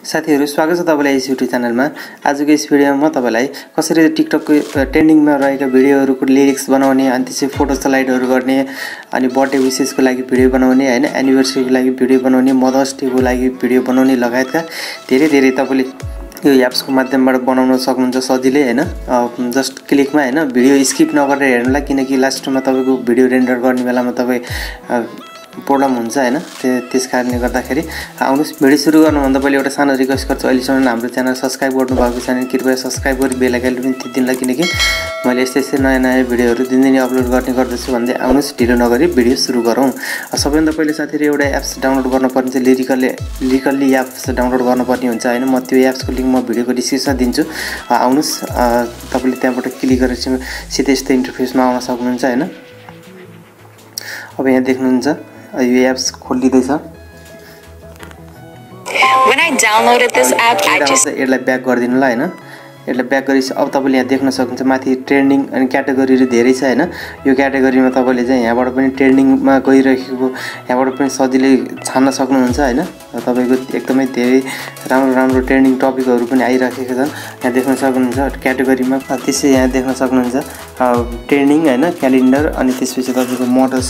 साथीहरु स्वागत छ तपाईलाई यस युट्युब च्यानलमा। आजको यस भिडियोमा म तपाईलाई कसरी टिकटकको ट्रेन्डिङमा रहेका भिडियोहरुको लिरिक्स बनाउने अनि त्यसै फोटो स्लाइडहरु गर्ने अनि बर्थडे विशेसको लागि भिडियो बनाउने हैन एनिभर्सरीको लागि भिडियो बनाउने मदर्स डेको लागि भिडियो बनाउने लगायतका धेरै तपाईले यो एप्सको माध्यमबाट बनाउन सक्नुहुन्छ सजिलै हैन। जस्ट क्लिकमा हैन भिडियो स्किप नगरेर हेर्नुला किनकि लास्टमा तपाईको भिडियो रेन्डर गर्ने बेलामा तपाई प्रब्लम हुन्छ हैन। त्यस कारणले गर्दाखेरि आउनुस भिडियो सुरु गर्नुभन्दा पहिले एउटा सानो रिक्वेस्ट गर्छु, अहिलेसम्म हाम्रो च्यानल सब्स्क्राइब गर्नु भएको छैन कृपया सब्स्क्राइब गरी बेल आइकन पनि थिचिदिनुला किनकि मैले यस्तै नयाँ भिडियोहरु दिनदिनै अपलोड गर्ने गर्दछु भन्दै आउनुस ढिलो नगरी भिडियो सुरु गरौँ। सबैभन्दा पहिले साथीहरु एउटा एप्स डाउनलोड गर्नुपर्ने चाहिँ लिरिकली एप्स डाउनलोड गर्नुपर्ने हुन्छ हैन। म त्यो एप्सको लिंक म भिडियोको डिस्क्रिप्सनमा दिन्छु। आउनुस तपाईले त्यहाँबाट क्लिक गरेर सिधै यस्तो इन्टरफेसमा आउन सक्नुहुन्छ हैन। अब यहाँ देख्नुहुन्छ यो एप्स खोलिदैछ। When I downloaded this app, I just यसलाई ब्याक गर्दिनुला हैन। यसलाई ब्याक गरेपछि अब तपाईले यहाँ देख्न सक्नुहुन्छ माथि ट्रेन्डिङ अनि क्याटेगोरीहरु धेरै छ हैन। यो क्याटेगोरीमा तपाईले चाहिँ यहाँबाट पनि ट्रेन्डिङमा गइरहेको यहाँबाट पनि सजिलै छान्न सक्नुहुन्छ हैन। तपाईको एकदमै धेरै राम्रो ट्रेन्डिङ टपिकहरु पनि आइराखेका छन्। यहाँ देख्न सक्नुहुन्छ क्याटेगोरीमा त्यसै यहाँ देख्न सक्नुहुन्छ ट्रेन्डिङ हैन क्यालेन्डर अनि त्यसपछि तपाईको मदर्स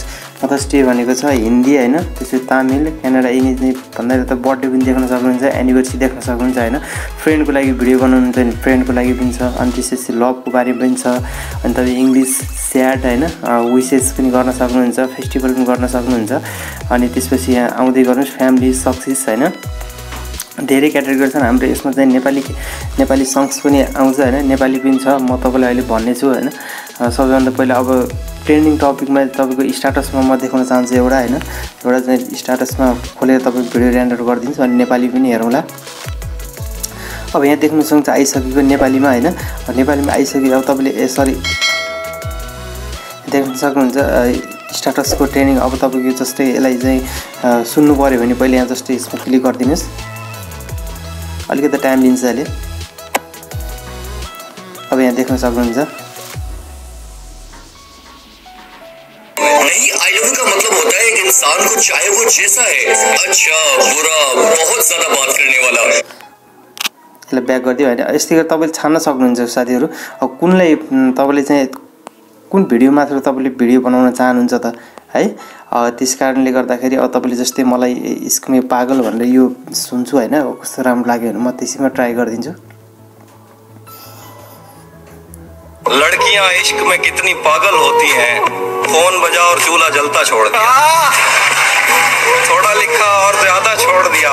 डे भनेको छ हिन्दी हैन। त्यसपछि तमिल कन्नड यिनी चाहिँ भन्दा त बर्थडे पनि देख्न सक्नुहुन्छ एनिभर्सरी देख्न सक्नुहुन्छ हैन। फ्रेन्डको लागि भिडियो बनाउनु चाहिँ फ्रेन्डको लागि पनि छ अनि त्यसपछि लभको बारेमा पनि छ अनि तपाईं इंग्लिश स्याड हैन विशेस पनि गर्न सक्नुहुन्छ फेस्टिभल पनि गर्न सक्नुहुन्छ अनि त्यसपछि यहाँ आउँदै गर्नुस् फ्यामिली सक्सेस हैन। धेरै क्याटेगोरी छन् हाम्रो यसमा चाहिँ नेपाली सङ्ग्स पनि आउँछ हैन नेपाली पनि छ। म तपाईलाई अहिले भन्ने छु हैन। सबैभन्दा पहिला अब ट्रेन्डिङ टपिकमा तपाईको स्ट्याटसमा म देखाउन चाहन्छु एउटा हैन। एउटा चाहिँ स्ट्याटसमा खोलेर तपाई भिडियो रेन्डर गर्दिन्छु अनि नेपाली पनि हेरौँला। अब यहाँ देख्न सक्नुहुन्छ आइसकेको नेपालीमा हैन। नेपालीमा आइसकेको अब तपाईले सरी देख्न सक्नुहुन्छ स्ट्याटसको ट्रेनिङ। अब तपाईको जस्तै यसलाई चाहिँ सुन्नु पर्यो भने पहिले यहाँ जस्तै यसमा क्लिक गर्दिनुस्। अलिकति टाइम लिन्छ अहिले। अब यहाँ देख्न सक्नुहुन्छ नहीं आई लव का मतलब होता है एक इंसान को चाहे वो जैसा है अच्छा बुरा बहुत ज्यादा बात करने वाला। यसलाई ब्याक गरिदियो हैन। यस्तै गरी तपाईले छान्न सक्नुहुन्छ साथीहरु। अब कुनलाई तपाईले चाहिँ कुन भिडियो मात्र तपाईले भिडियो बनाउन चाहनुहुन्छ त है। त्यस कारणले गर्दाखेरि अब तपाईले जस्तै मलाई इश्क में पागल भनेर यो सुन्छु हैन कस्तो राम्रो लाग्यो भने म त्यसैमा ट्राई गर्दिन्छु। लड़कियां इश्क में कितनी पागल होती हैं फोन बजा और चूल्हा जलता छोड़ दिया थोड़ा लिखा और ज्यादा छोड़ दिया।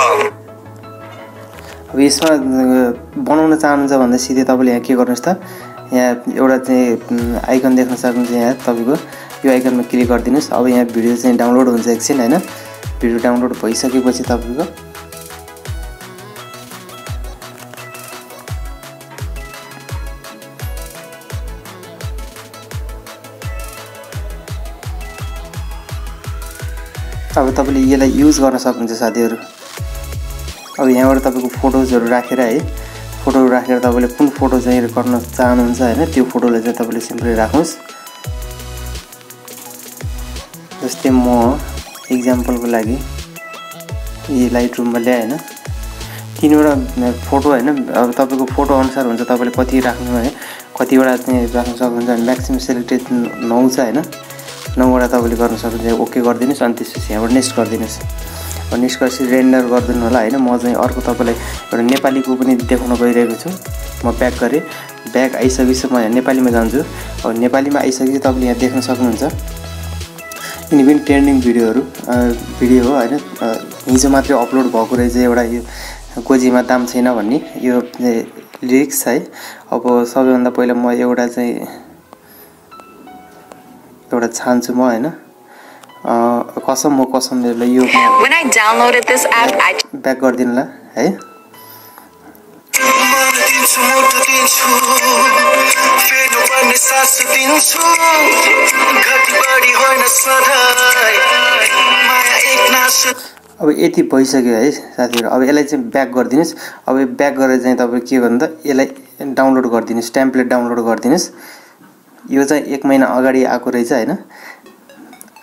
अब यसमा बनाउन चाहनुहुन्छ भन्दा सिधै तपाईले यहाँ के गर्नुस् त यहाँ एउटा चाहिँ आइकन देख्न सक्नुहुन्छ। यहाँ तपाईको यो आइकनमा क्लिक गर्दिनुस्। अब यहाँ भिडियो चाहिँ डाउनलोड हुन्छ एकछिन हैन। भिडियो डाउनलोड भइसकेपछि तपाईको अब तपाईले यसलाई युज गर्न सक्नुहुन्छ साथीहरु। अब यहाँबाट तपाईको फोटोजहरु राखेर है फोटो राखेर तपाईले कुन फोटो चाहिँ गर्न चाहनुहुन्छ हैन त्यो फोटोलाई चाहिँ तपाईले सिम्पली राख्नुस्। जस्तै म एक्जाम्पलको लागि यो लाइट रुममा ल्याए हैन तीनवटा फोटो हैन। अब तपाईको फोटो अनुसार हुन्छ तपाईले कति राख्नु है कतिवटा चाहिँ राख्न सक्नुहुन्छ। म्याक्सिमम सेलेक्टेड 9 छ हैन 9 वटा तपाईले गर्न सक्नुहुन्छ। ओके गर्दिनुस् अनि त्यसपछि यहाँबाट नेक्स्ट गर्दिनुस्। अब नेक्स्ट गरेपछि रेन्डर गर्दिनु होला हैन। म चाहिँ अर्को तपाईलाई एउटा नेपालीको पनि देखाउन गइरहेको छु। म ब्याक गरे ब्याक आइसकेपछि म यहाँ नेपालीमा जान्छु। अब नेपालीमा आइसकेपछि तपाईले यहाँ देख्न सक्नुहुन्छ यिनी पनि ट्रेन्डिङ भिडियो हो हैन। हिजो मात्रै अपलोड भएको रहेछ एउटा यो गोजीमा दाम छैन भन्ने यो लिरिक्स है। अब सबैभन्दा पहिला म एउटा छान्छु म हैन कसम यो When I downloaded this app, I back गर्दिनुला है। अब यति भइसक्यो है साथीहरु। अब यसलाई चाहिँ ब्याक गर्दिनुस्। अब ब्याक गरेर चाहिँ तपाईले के गर्नु त यसलाई डाउनलोड गर्दिनुस् टेम्प्लेट डाउनलोड गर्दिनुस्। यो चाहिँ 1 महिना अगाडि आएको रहेछ हैन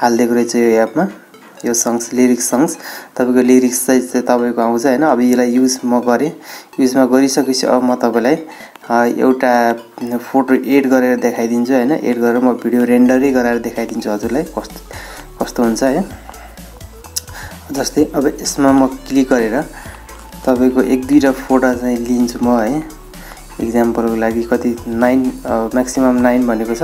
हाल्दिएको रहेछ यो एपमा। यो सङ्ग्स लिरिक्स सङ्ग्स तपाईँको लिरिक्स चाहिँ तपाईँको आउँछ हैन। अब यसलाई युज म गरेँ, युजमा गरिसकेपछि अब म तपाईँलाई एउटा फोटो एड गरेर देखाइदिन्छु हैन। एड गरेर म भिडियो रेन्डरै गराएर देखाइदिन्छु हजुरलाई कस्तो हुन्छ है। जस्तै अब यसमा म क्लिक गरेर तपाईँको एक दुईटा फोटो चाहिँ लिन्छु म है। इक्जाम्पलको लागि कति 9 म्याक्सिमम 9 भनेको छ।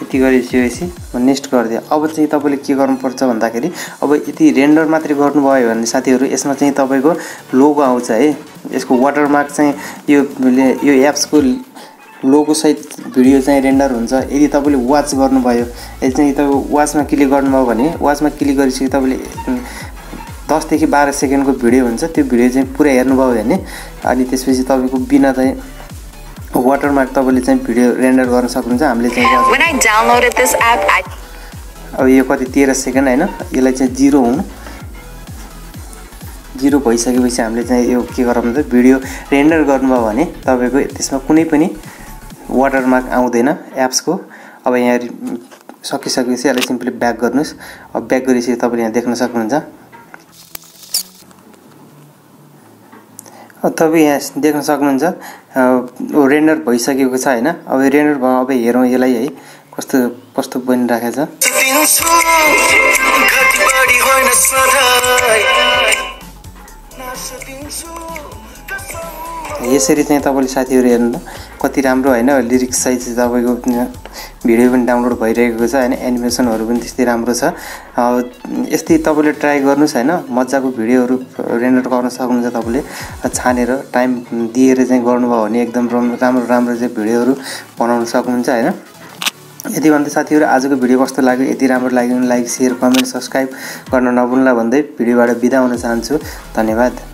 यति गरिसकेपछि म नेक्स्ट गरिदिएँ। अब चाहिँ तपाईँले के गर्नुपर्छ भन्दाखेरि अब यति रेन्डर मात्रै गर्नुभयो भने साथीहरू यसमा चाहिँ तपाईँको लोगो आउँछ है। यसको वाटरमार्क चाहिँ यो एप्सको लोगो सहित भिडियो चाहिँ रेन्डर हुन्छ। यदि तपाईँले वाच गर्नुभयो, यदि चाहिँ तपाईँ वाचमा क्लिक गर्नुभयो भने वाचमा क्लिक गरिसकेपछि तपाईँले 10 देखि 12 सेकेन्डको भिडियो हुन्छ, त्यो भिडियो चाहिँ पुरा हेर्नुभयो भने अनि त्यसपछि तपाईँको बिना चाहिँ वाटरमार्क तपाईँले चाहिँ भिडियो रेन्डर गर्न सक्नुहुन्छ। हामीले चाहिँ When I downloaded this app, अब यो कति 13 सेकेन्ड हैन, यसलाई चाहिँ 0 भइसकेपछि हामीले चाहिँ यो के गरौँ त भिडियो रेन्डर गर्नुभयो भने तपाईँको त्यसमा कुनै पनि वाटरमार्क आउँदैन एप्सको। अब यहाँ सकिसकेपछि यसलाई सिम्पली ब्याक गर्नुस्। अब ब्याक गरिसकेपछि तपाईँले यहाँ देख्न सक्नुहुन्छ। तपाईँ यहाँ देख्न सक्नुहुन्छ रेन्डर भइसकेको छ हैन। अब रेन्डर भयो, अब हेरौँ यसलाई है कस्तो बनिराखेको छ। यसरी चाहिँ तपाईँले साथीहरू हेर्नु कति राम्रो हैन। लिरिक्स सहित चाहिँ तपाईँको भिडियो पनि डाउनलोड भइरहेको छ हैन। एनिमेसनहरू पनि त्यस्तै राम्रो छ। यस्तै तपाईँले ट्राई गर्नुस् हैन। मजाको भिडियोहरू रेन्डर गर्न सक्नुहुन्छ तपाईँले छानेर टाइम दिएर चाहिँ गर्नुभयो भने एकदम राम्रो चाहिँ भिडियोहरू बनाउन सक्नुहुन्छ हैन। यति भन्दै साथीहरू आजको भिडियो कस्तो लाग्यो, यति राम्रो लाग्यो भने लाइक, शेयर, कमेन्ट, सब्स्क्राइब गर्न नभुल्नु भन्दै भिडियोबाट बिदा हुन चाहन्छु। धन्यवाद।